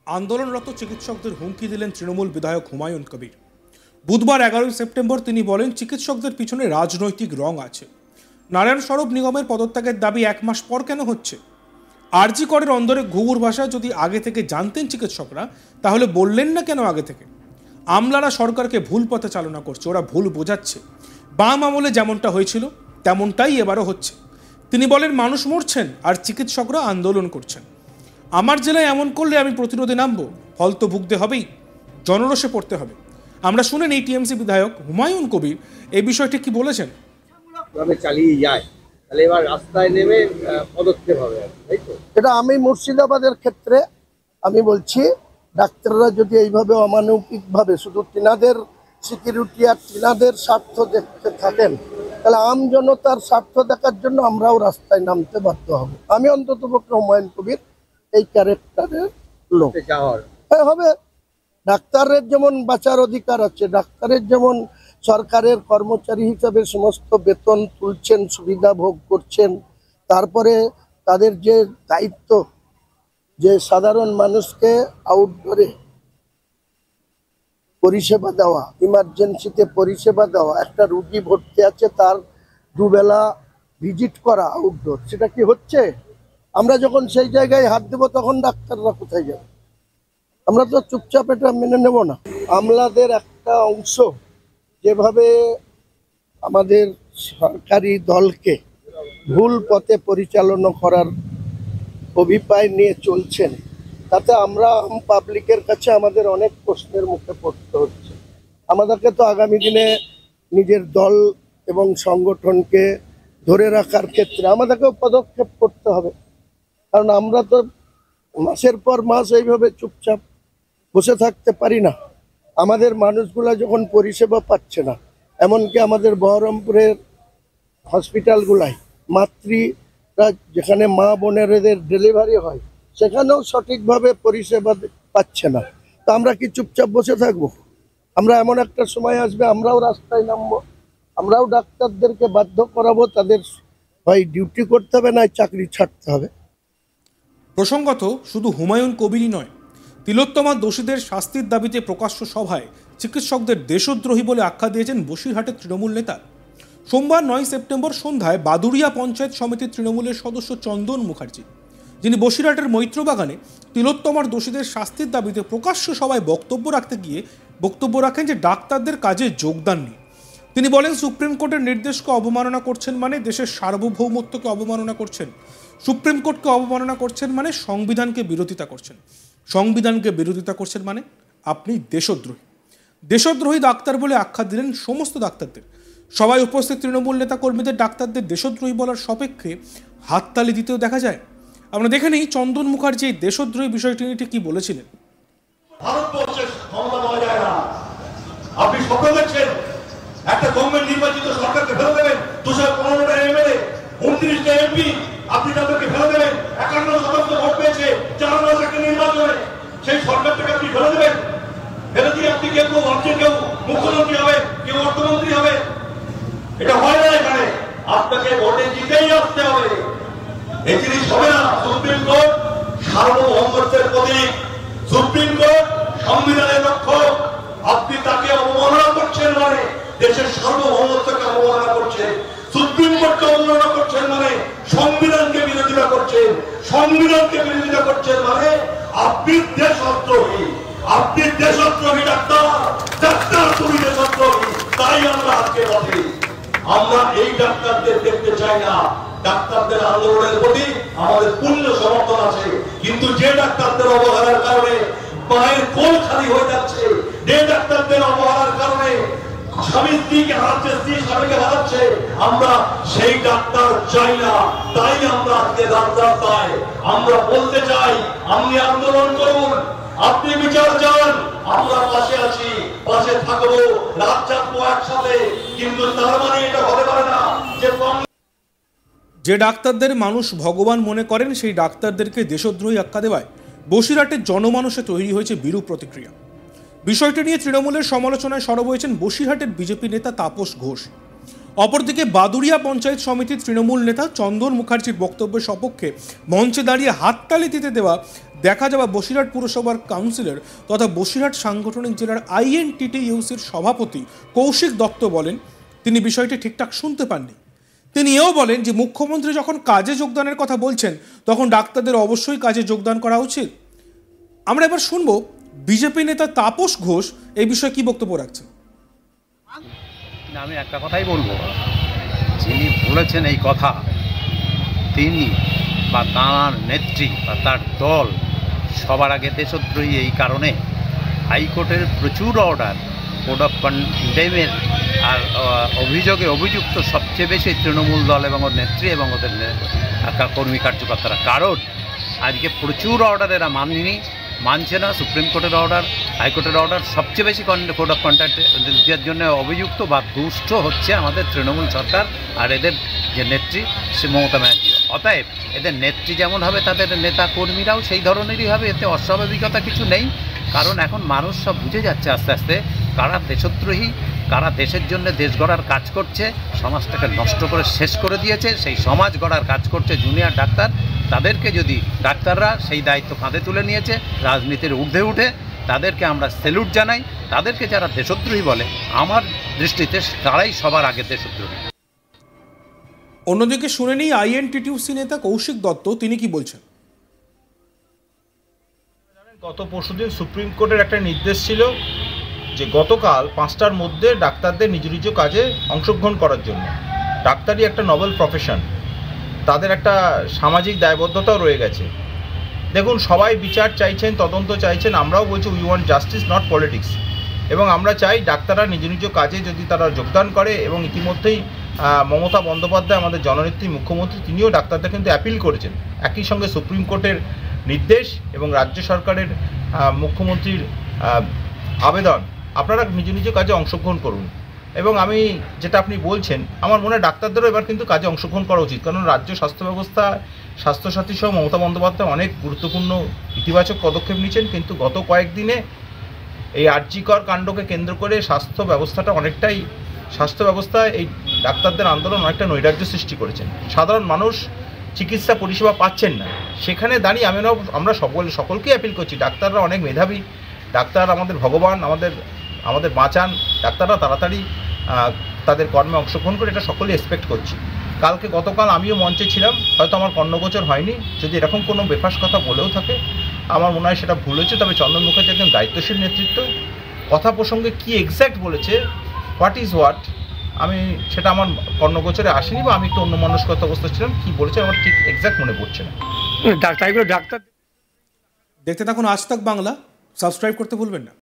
আন্দোলনরত চিকিৎসকদের হুমকি দিলেন তৃণমূল বিধায়ক হুমায়ুন কবির। বুধবার 11 সেপ্টেম্বর তিনি বলেন, চিকিৎসকদের পিছনে রাজনৈতিক রং আছে। নারায়ণ সরব নিগমের পদত্যাগের দাবি 1 মাস পর কেন হচ্ছে? আরজি করের অন্দরে ঘুঘুর ভাষা যদি আগে থেকে জানতেন চিকিৎসকরা, তাহলে বললেন না কেন আগে থেকে? আমলারা সরকারকে ভুল পথে চালনা করছে, ওরা ভুল বোঝাচ্ছে। বাম আমলে যেমনটা হয়েছিল তেমনটাই এবারও হচ্ছে। তিনি বলেন, মানুষ মরছেন আর চিকিৎসকরা আন্দোলন করছেন। আমার জেলায় এমন করলে আমি প্রতিরোধে নামবো, ফল তো ভুগতে হবেই, জনরোষে পড়তে হবে। আমরা শুনেন এই টিএমসি বিধায়ক হুমায়ুন কবির এই বিষয়টি কি বলেছেন। চালিয়ে যায় তাহলে এবার রাস্তায় নেমে পদক্ষেপ হবে, তাই তো? এটা আমি মুর্শিদাবাদের ক্ষেত্রে আমি বলছি, ডাক্তাররা যদি এইভাবে অমানবিকভাবে শুধু তিনাদের সিকিউরিটি আর তিনাদের স্বার্থ দেখতে থাকেন, তাহলে আম জনতার স্বার্থ দেখার জন্য আমরাও রাস্তায় নামতে বাধ্য হব। আমি অন্ততপক্ষে হুমায়ুন কবির এই ক্যারেক্টারের লোক হবে। ডাক্তারের যেমন বাঁচার অধিকার আছে, ডাক্তারের যেমন সরকারের কর্মচারী হিসাবে সমস্ত বেতন তুলছেন, সুবিধা ভোগ করছেন, তারপরে তাদের যে দায়িত্ব যে সাধারণ মানুষকে আউটডোরে পরিষেবা দেওয়া, ইমার্জেন্সিতে পরিষেবা দেওয়া, একটা রুগী ভর্তি আছে তার দুবেলা ভিজিট করা আউটডোর, সেটা কি হচ্ছে? আমরা যখন সেই জায়গায় হাত দেবো তখন ডাক্তাররা কোথায় যাবে? আমরা তো চুপচাপ এটা মেনে নেব না। আমলাদের একটা অংশ যেভাবে আমাদের সরকারি দলকে ভুল পথে পরিচালনা করার অভিপ্রায় নিয়ে চলছেন, তাতে আমরা পাবলিকের কাছে আমাদের অনেক প্রশ্নের মুখে পড়তে হচ্ছে। আমাদেরকে তো আগামী দিনে নিজের দল এবং সংগঠনকে ধরে রাখার ক্ষেত্রে আমাদেরকেও পদক্ষেপ করতে হবে, কারণ আমরা তো মাসের পর মাস এইভাবে চুপচাপ বসে থাকতে পারি না। আমাদের মানুষগুলা যখন পরিষেবা পাচ্ছে না, এমনকি আমাদের বহরমপুরের হসপিটালগুলাই মাতৃরা যেখানে মা বোনেরদের ডেলিভারি হয়, সেখানেও সঠিকভাবে পরিষেবা পাচ্ছে না, তো আমরা কি চুপচাপ বসে থাকবো? আমরা এমন একটা সময় আসবে আমরাও রাস্তায় নামবো, আমরাও ডাক্তারদেরকে বাধ্য করাবো, তাদের হয় ডিউটি করতে হবে না চাকরি ছাড়তে হবে। প্রসঙ্গত শুধু হুমায়ুন কবিরই নয়, তিলোত্তমা দোষীদের শাস্তির দাবিতে প্রকাশ্য সভায় চিকিৎসকদের দেশদ্রোহী বলে আখ্যা দিয়েছেন বসিরহাটের তৃণমূল নেতা। সোমবার 9 সেপ্টেম্বর সন্ধ্যায় বাদুড়িয়া পঞ্চায়েত সমিতির তৃণমূলের সদস্য চন্দন মুখার্জি, যিনি বসিরহাটের মৈত্রবাগানে তিলোত্তমার দোষীদের শাস্তির দাবিতে প্রকাশ্য সভায় বক্তব্য রাখেন যে ডাক্তারদের কাজে যোগদান নেই। তিনি বলেন, সুপ্রিম কোর্টের নির্দেশকে অবমাননা করছেন মানে দেশের সার্বভৌমত্বকে অবমাননা করছেন, সুপ্রিম কোর্টকে অবমাননা করছেন মানে সংবিধানকে বিরোধিতা করছেন, সংবিধানকে বিরোধিতা করছেন মানে আপনি দেশদ্রোহী। দেশদ্রোহী ডাক্তার বলে আখ্যা দিলেন সমস্ত ডাক্তারদের। সবাই উপস্থিত তৃণমূল নেতা কর্মীদের ডাক্তারদের দেশদ্রোহী বলার সপক্ষে হাততালি দিতেও দেখা যায়। আমরা দেখে নিই চন্দন মুখার্জি এই দেশদ্রোহী বিষয়টি নিয়ে কি বলেছিলেন। ভারতবর্ষের ক্ষমতা নেওয়া যায় না। আপনি স্বপ্ন দেখছেন একটা গভর্নমেন্ট নির্বাচিত সরকারকে ফেলে দেবেন, 215টা এমএলএ, 29টা এমপি, আপনি তাদেরকে ফেলে দেবেন। 51% ভোট পেয়েছে 4 মাস আগে নির্বাচনে, সেই সরকারটাকে আপনি ফেলে দেবেন। ফেলে দিয়ে আপনি কেউ ভাবছেন কেউ মুখ্যমন্ত্রী হবে, কেউ অর্থমন্ত্রী হবে। এটা হয় না। এখানে আপনাকে ভোটে জিতেই আসতে হবে, এই জিনিস হবে না। সুপ্রিম কোর্ট সার্বভৌমত্বের প্রতীক, সুপ্রিম কোর্ট সংবিধানের রক্ষক। আপনি তাকে অবমাননা করছেন মানে দেশের সার্বভৌমত্বকে অবমাননা করছেন, সুপ্রিম কোর্টকে অবমাননা করছেন মানে সংবিধানকে বিরোধিতা করছেন, সংবিধানকে বিরোধিতা করছেন মানে আপনি দেশদ্রোহী। আপনি দেশদ্রোহী ডাক্তার তুমি দেশদ্রোহী। তাই আমরা আজকে বলি, আমরা এই ডাক্তারদের দেখতে চাই না। ডাক্তারদের আন্দোলনের প্রতি আমাদের পূর্ণ সমর্থন আছে, কিন্তু যে ডাক্তারদের অবহেলার কারণে মায়ের কোল খালি হয়ে যাচ্ছে, যে ডাক্তারদের অবহেলার কারণে স্বামী স্ত্রীকে হারাচ্ছে, স্ত্রী স্বামীকে হারাচ্ছে, আমরা সেই ডাক্তার চাই না। তাই আমরা আজকে রাস্তায় আমরা বলতে চাই, আপনি আন্দোলন করুন, আপনি বিচার চান, আমরা পাশে আছি, পাশে থাকবো, রাত জাগবো একসাথে। কিন্তু তার মানে এটা হতে পারে না যে ডাক্তারদের মানুষ ভগবান মনে করেন সেই ডাক্তারদেরকে দেশদ্রোহী আখ্যা দেওয়ায় বসিরহাটের জনমানসে তৈরি হয়েছে বিরূপ প্রতিক্রিয়া। বিষয়টি নিয়ে তৃণমূলের সমালোচনায় সরব হয়েছেন বসিরহাটের বিজেপি নেতা তাপস ঘোষ। অপরদিকে বাদুড়িয়া পঞ্চায়েত সমিতির তৃণমূল নেতা চন্দন মুখার্জির বক্তব্যের সপক্ষে মঞ্চে দাঁড়িয়ে হাততালি দিতে দেওয়া দেখা যাওয়া বসিরহাট পুরসভার কাউন্সিলর তথা বসিরহাট সাংগঠনিক জেলার INTTUCর সভাপতি কৌশিক দত্ত বলেন তিনি বিষয়টি ঠিকঠাক শুনতে পাননি। তিনি এও বলেন যে মুখ্যমন্ত্রী যখন কাজে যোগদানের কথা বলছেন তখন ডাক্তারদের অবশ্যই কাজে যোগদান করা উচিত। আমরা এবার শুনবো বিজেপি নেতা তাপস ঘোষ এই বিষয়ে কি বক্তব্য রাখছেন। আমি একটা কথাই বলবো, যিনি বলেছেন এই কথা তিনি বা তাঁর নেত্রী বা তার দল সবার আগে দেশদ্রোহী এই কারণে হাইকোর্টের প্রচুর অর্ডার কোড অফ কন্ডেমের আর অভিযোগে অভিযুক্ত সবচেয়ে বেশি তৃণমূল দল এবং ওর নেত্রী এবং ওদের কর্মী কার্যকর্তারা। কারণ আজকে প্রচুর অর্ডার এরা মানছে না। সুপ্রিম কোর্টের অর্ডার, হাইকোর্টের অর্ডার, সবচেয়ে বেশি কোড অফ কন্ডাক্টের জন্য অভিযুক্ত বা দুষ্ট হচ্ছে আমাদের তৃণমূল সরকার আর এদের যে নেত্রী সে মমতা ব্যানার্জি। অতএব এদের নেত্রী যেমন হবে তাদের নেতা কর্মীরাও সেই ধরনেরই হবে, এতে অস্বাভাবিকতা কিছু নেই। কারণ এখন মানুষ সব বুঝে যাচ্ছে আস্তে আস্তে কারা দেশদ্রোহী, কারা দেশের জন্য দেশ গড়ার কাজ করছে, সমাজটাকে নষ্ট করে শেষ করে দিয়েছে, সেই সমাজ গড়ার কাজ করছে জুনিয়র ডাক্তার। তাদেরকে যদি ডাক্তাররা সেই দায়িত্ব কাঁধে তুলে নিয়েছে রাজনীতির ঊর্ধ্বে উঠে, তাদেরকে আমরা স্যালুট জানাই। তাদেরকে যারা দেশদ্রোহী বলে আমার দৃষ্টিতে তারাই সবার আগে দেশদ্রোহী। অন্যদিকে শুনে নিই INTTUC নেতা কৌশিক দত্ত তিনি কি বলছেন। গত পরশুদিন সুপ্রিম কোর্টের একটা নির্দেশ ছিল যে গতকাল 5টার মধ্যে ডাক্তারদের নিজ নিজ কাজে অংশগ্রহণ করার জন্য। ডাক্তারই একটা নোবেল প্রফেশন, তাদের একটা সামাজিক দায়বদ্ধতাও রয়ে গেছে। দেখুন, সবাই বিচার চাইছেন, তদন্ত চাইছেন, আমরাও বলছি we want justice not politics. এবং আমরা চাই ডাক্তাররা নিজ নিজ কাজে যদি তারা যোগদান করে, এবং ইতিমধ্যেই মমতা বন্দ্যোপাধ্যায় আমাদের জননেত্রী মুখ্যমন্ত্রী তিনিও ডাক্তারদের কিন্তু অ্যাপিল করেছেন। একই সঙ্গে সুপ্রিম কোর্টের নির্দেশ এবং রাজ্য সরকারের মুখ্যমন্ত্রীর আবেদন, আপনারা নিজ নিজ কাজে অংশগ্রহণ করুন। এবং আমি যেটা আপনি বলছেন, আমার মনে হয় ডাক্তারদেরও এবার কিন্তু কাজে অংশগ্রহণ করা উচিত। কারণ রাজ্য স্বাস্থ্য ব্যবস্থা, স্বাস্থ্যসাথী সহ মমতা বন্দ্যোপাধ্যায় অনেক গুরুত্বপূর্ণ ইতিবাচক পদক্ষেপ নিয়েছেন, কিন্তু গত কয়েকদিনে এই আরজিকর কাণ্ডকে কেন্দ্র করে স্বাস্থ্য ব্যবস্থায় এই ডাক্তারদের আন্দোলন অনেকটা নৈরাজ্য সৃষ্টি করেছেন। সাধারণ মানুষ চিকিৎসা পরিষেবা পাচ্ছেন না। সেখানে দাঁড়িয়ে আমরা সকলকেই অ্যাপিল করছি, ডাক্তাররা অনেক মেধাবী, ডাক্তার আমাদের ভগবান, আমাদের বাঁচান। ডাক্তাররা তাড়াতাড়ি তাদের কর্মে অংশগ্রহণ করে, এটা সকলেই এক্সপেক্ট করছি। গতকাল আমিও মঞ্চে ছিলাম, হয়তো আমার কর্ণগোচর হয়নি। যদি এরকম কোনো বেফাস কথা বলেও থাকে আমার মনে হয় সেটা ভুল হয়েছে। তবে চন্দন মুখার্জি একজন দায়িত্বশীল নেতৃত্ব, কথা প্রসঙ্গে কী এক্স্যাক্ট বলেছে, হোয়াট ইজ হোয়াট, আমি সেটা আমার কর্ণগোচরে আসেনি, বা আমি একটু অন্যমনস্কত অবস্থা ছিলাম। কী বলেছে আমার ঠিক এক্স্যাক্ট মনে পড়ছে না। ডাক্তার দেখতে থাকুন আজ তাক বাংলা, সাবস্ক্রাইব করতে ভুলবেন না।